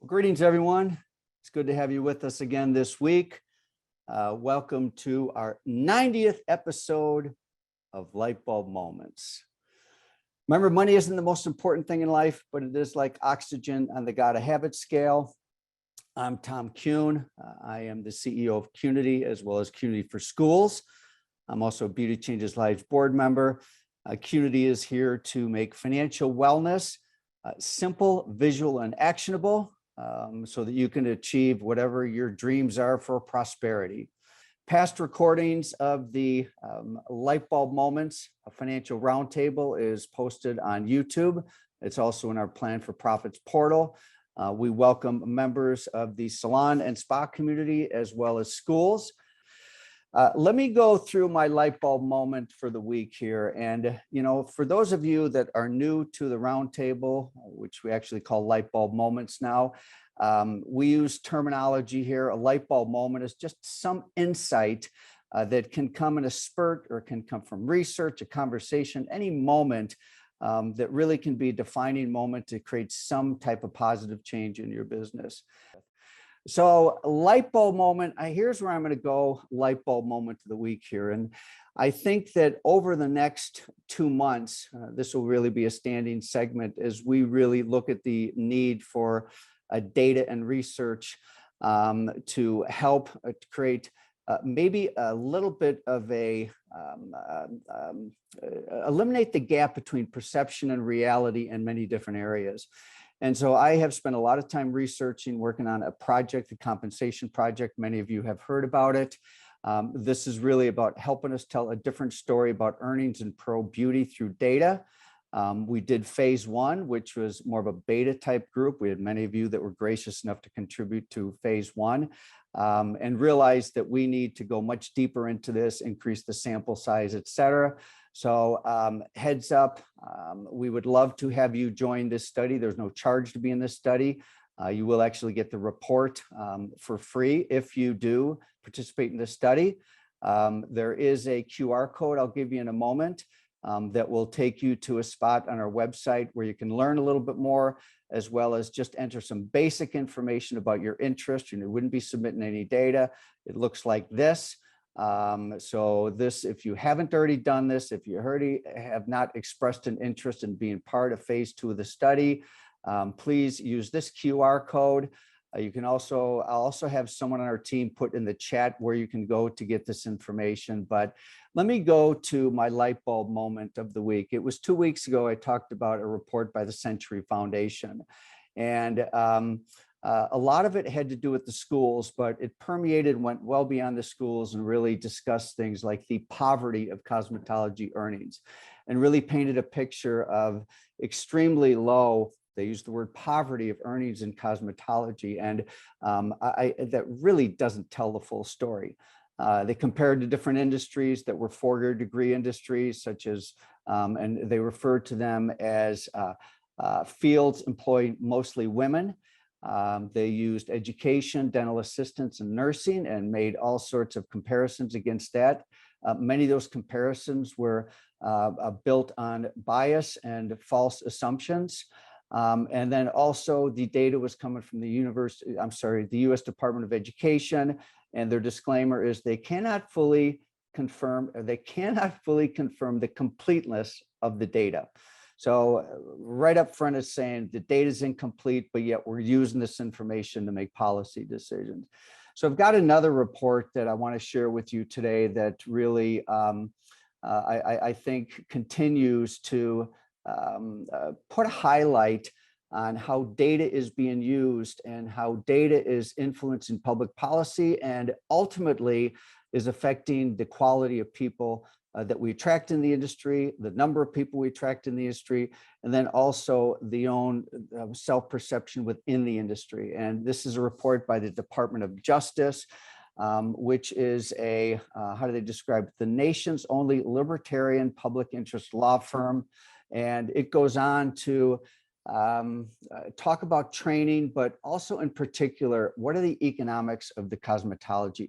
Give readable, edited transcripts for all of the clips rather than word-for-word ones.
Greetings, everyone. It's good to have you with us again this week. Welcome to our 90th episode of Lightbulb Moments. Remember, money isn't the most important thing in life, but it is like oxygen on the God of Habit scale. I'm Tom Kuhn. I am the CEO of Qnity as well as Qnity for Schools. I'm also a Beauty Changes Lives board member. Qnity is here to make financial wellness simple, visual, and actionable. So that you can achieve whatever your dreams are for prosperity. Past recordings of the Lightbulb Moments, a financial roundtable, is posted on YouTube. It's also in our Plan for Profits portal. We welcome members of the salon and spa community as well as schools. Let me go through my Lightbulb moment for the week here. And, for those of you that are new to the roundtable, which we actually call Lightbulb Moments now, we use terminology here. A Lightbulb moment is just some insight that can come in a spurt or can come from research, a conversation, any moment that really can be a defining moment to create some type of positive change in your business. So Lightbulb moment, here's where I'm going to go. Lightbulb moment of the week here. And I think that over the next 2 months, this will really be a standing segment as we really look at the need for data and research to help create maybe a little bit of eliminate the gap between perception and reality in many different areas. And so I have spent a lot of time researching, working on a project, the compensation project. Many of you have heard about it. This is really about helping us tell a different story about earnings and pro beauty through data. We did phase 1, which was more of a beta type group. We had many of you that were gracious enough to contribute to phase 1 and realized that we need to go much deeper into this, increase the sample size, et cetera. So heads up, we would love to have you join this study. There's no charge to be in this study. You will actually get the report for free if you do participate in this study. There is a QR code I'll give you in a moment that will take you to a spot on our website where you can learn a little bit more, as well as just enter some basic information about your interest. You wouldn't be submitting any data. It looks like this. So this, if you haven't already done this, if you already have not expressed an interest in being part of phase 2 of the study, please use this QR code. I'll also have someone on our team put in the chat where you can go to get this information. But let me go to my Lightbulb moment of the week. It was 2 weeks ago, I talked about a report by the Century Foundation. And a lot of it had to do with the schools, but it permeated, went well beyond the schools and really discussed things like the poverty of cosmetology earnings and really painted a picture of extremely low, they use the word poverty of earnings in cosmetology. And that really doesn't tell the full story. They compared to different industries that were 4-year degree industries, such as, and they referred to them as fields employing mostly women. They used education, dental assistants, and nursing and made all sorts of comparisons against that. Many of those comparisons were built on bias and false assumptions. And then also the data was coming from the U.S. Department of Education, and their disclaimer is they cannot fully confirm the completeness of the data. So right up front is saying the data is incomplete, but yet we're using this information to make policy decisions. So I've got another report that I want to share with you today that really I think continues to put a highlight on how data is being used and how data is influencing public policy and ultimately is affecting the quality of people that we attract in the industry, the number of people we attract in the industry, and then also the own self-perception within the industry. And this is a report by the Department of Justice, which is a, how do they describe it? The nation's only libertarian public interest law firm. And it goes on to talk about training, but also in particular, what are the economics of the cosmetology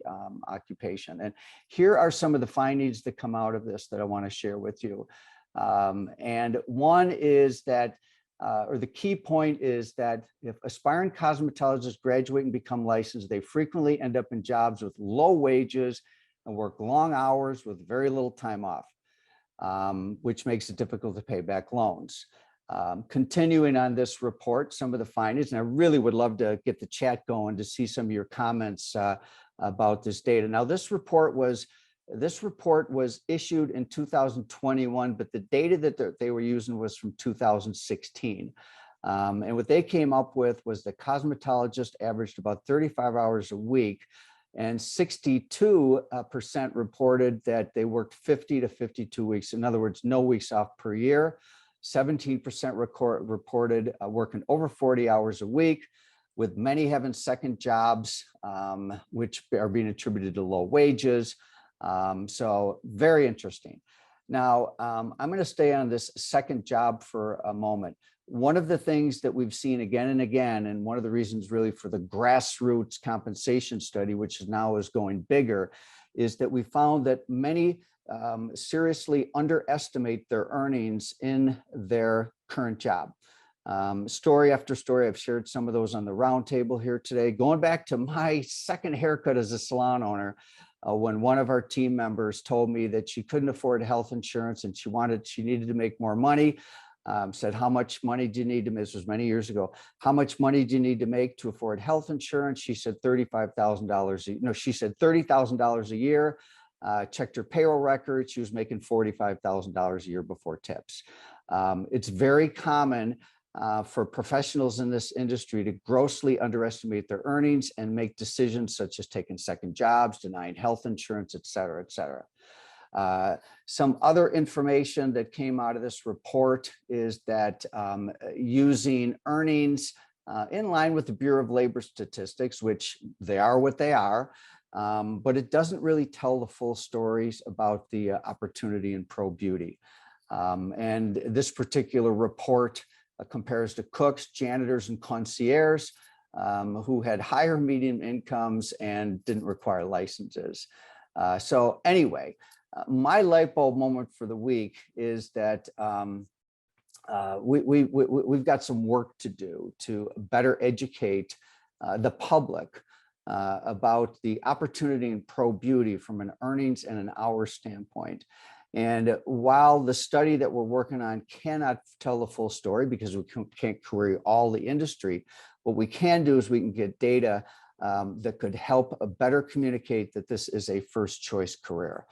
occupation? And here are some of the findings that come out of this that I want to share with you. And one is that or the key point is that if aspiring cosmetologists graduate and become licensed, they frequently end up in jobs with low wages and work long hours with very little time off, which makes it difficult to pay back loans. Continuing on this report, some of the findings, and I really would love to get the chat going to see some of your comments about this data. Now, this report was issued in 2021, but the data that they were using was from 2016. And what they came up with was the cosmetologist averaged about 35 hours a week, and 62% reported that they worked 50 to 52 weeks. In other words, no weeks off per year. 17% reported working over 40 hours a week, with many having second jobs, which are being attributed to low wages. So very interesting. Now, I'm going to stay on this second job for a moment. One of the things that we've seen again and again, and one of the reasons really for the grassroots compensation study, which now is going bigger, is that we found that many seriously underestimate their earnings in their current job. Story after story, I've shared some of those on the roundtable here today. Going back to my second haircut as a salon owner, when one of our team members told me that she couldn't afford health insurance and she needed to make more money. Said, how much money do you need to make? This was many years ago. How much money do you need to make to afford health insurance? She said $35,000. No, she said $30,000 a year. Checked her payroll record. She was making $45,000 a year before tips. It's very common for professionals in this industry to grossly underestimate their earnings and make decisions such as taking second jobs, denying health insurance, et cetera, et cetera. Some other information that came out of this report is that using earnings in line with the Bureau of Labor Statistics, which they are what they are, but it doesn't really tell the full stories about the opportunity in pro beauty. And this particular report compares to cooks, janitors, and concierges who had higher median incomes and didn't require licenses. So anyway, my light bulb moment for the week is that we've got some work to do to better educate the public about the opportunity in pro beauty from an earnings and an hour standpoint. And while the study that we're working on cannot tell the full story because we can't query all the industry, what we can do is we can get data that could help better communicate that this is a first choice career.